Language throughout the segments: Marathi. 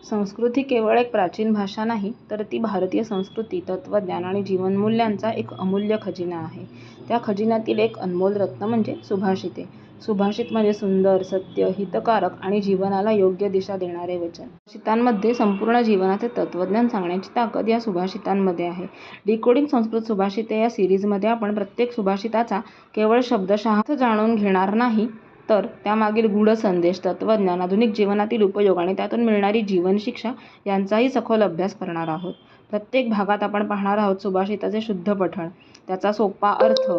संस्कृत ही केवळ एक प्राचीन भाषा नाही, तर ती भारतीय संस्कृती, तत्त्वज्ञान आणि जीवनमूल्यांचा एक अमूल्य खजिना आहे. त्या खजिन्यातील एक अनमोल रत्न म्हणजे सुभाषिते. सुभाषित म्हणजे सुंदर, सत्य, हितकारक आणि जीवनाला योग्य दिशा देणारे वचन. सुभाषितांमध्ये संपूर्ण जीवनाचे तत्त्वज्ञान सांगण्याची ताकद या सुभाषितांमध्ये आहे. डिकोडिंग संस्कृत सुभाषिते या सिरीजमध्ये आपण प्रत्येक सुभाषिताचा केवळ शब्दशः अर्थ जाणून घेणार नाही, तर त्यामागील गूढ संदेश, तत्त्वज्ञान, आधुनिक जीवनातील उपयोग आणि त्यातून मिळणारी जीवनशिक्षा यांचाही सखोल अभ्यास करणार आहोत. प्रत्येक भागात आपण पाहणार आहोत सुभाषिताचे शुद्ध पठण, त्याचा सोपा अर्थ,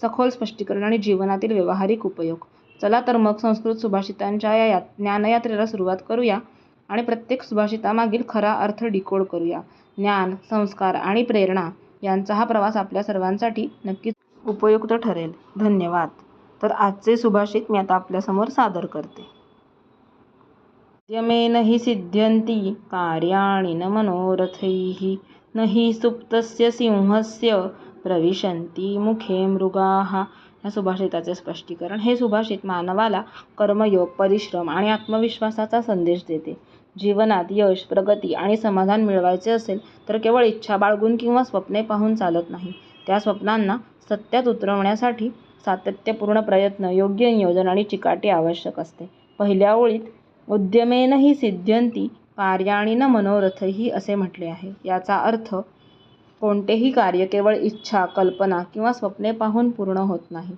सखोल स्पष्टीकरण आणि जीवनातील व्यावहारिक उपयोग. चला तर मग संस्कृत सुभाषितांच्या या ज्ञानयात्रेला सुरुवात करूया आणि प्रत्येक सुभाषितामागील खरा अर्थ डिकोड करूया. ज्ञान, संस्कार आणि प्रेरणा यांचा हा प्रवास आपल्या सर्वांसाठी नक्कीच उपयुक्त ठरेल. धन्यवाद. तर आजचे सुभाषित मी आता आपल्यासमोर सादर करते. उद्यमेन हि सिद्ध्यन्ति कार्याणि न मनोरथैः न हि सुप्तस्य सिंहस्य प्रविशन्ति मुखे मृगाः. या सुभाषिताचे स्पष्टीकरण. हे सुभाषित मानवाला कर्मयोग, परिश्रम आणि आत्मविश्वासाचा संदेश देते. जीवनात यश, प्रगती आणि समाधान मिळवायचे असेल तर केवळ इच्छा बाळगून किंवा स्वप्ने पाहून चालत नाही. त्या स्वप्नांना सत्यात उतरवण्यासाठी सातत्यपूर्ण प्रयत्न, योग्य नियोजन आणि चिकाटी आवश्यक असते. पहिल्या ओळीत उद्यमेन हि सिद्ध्यन्ति कार्याणि न मनोरथैः असे म्हटले आहे. याचा अर्थ कोणतेही कार्य केवळ इच्छा, कल्पना किंवा स्वप्ने पाहून पूर्ण होत नाही.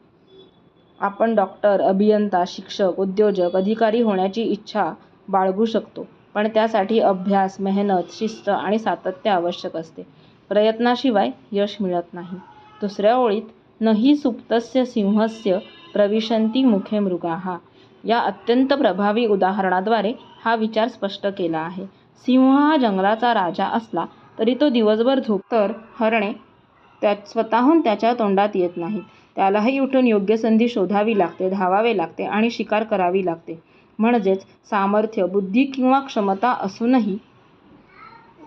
आपण डॉक्टर, अभियंता, शिक्षक, उद्योजक, अधिकारी होण्याची इच्छा बाळगू शकतो, पण त्यासाठी अभ्यास, मेहनत, शिस्त आणि सातत्य आवश्यक असते. प्रयत्नाशिवाय यश मिळत नाही. दुसऱ्या ओळीत न हि सुप्तस्य सिंहस्य प्रविशन्ति मुखे मृगाः. या अत्यंत प्रभावी उदाहरणाद्वारे हा विचार स्पष्ट केला आहे. सिंह हा जंगलाचा राजा असला तरी तो दिवसभर तर हरणे स्वतःहून त्याच्या तोंडात येत नाहीत. त्यालाही उठून योग्य संधी शोधावी लागते, धावावे लागते आणि शिकार करावी लागते. म्हणजेच सामर्थ्य, बुद्धी किंवा क्षमता असूनही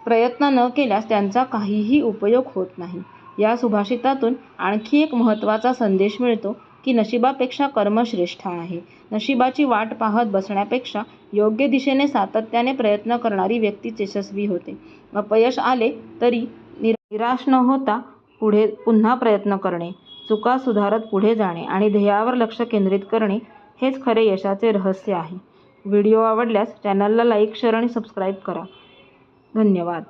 प्रयत्न न केल्यास त्यांचा काहीही उपयोग होत नाही. या सुभाषितातून आणखी एक महत्त्वाचा संदेश मिळतो की नशिबापेक्षा कर्म श्रेष्ठ आहे. नशिबाची वाट पाहत बसण्यापेक्षा योग्य दिशेने सातत्याने प्रयत्न करणारी व्यक्तीच यशस्वी होते. अपयश आले तरी निराश न होता पुन्हा प्रयत्न करणे, चुका सुधारत पुढे जाणे आणि ध्येयावर लक्ष केंद्रित करणे हेच खरे यशाचे रहस्य आहे. व्हिडिओ आवडल्यास चॅनलला लाईक, शेअर आणि सबस्क्राईब करा. धन्यवाद.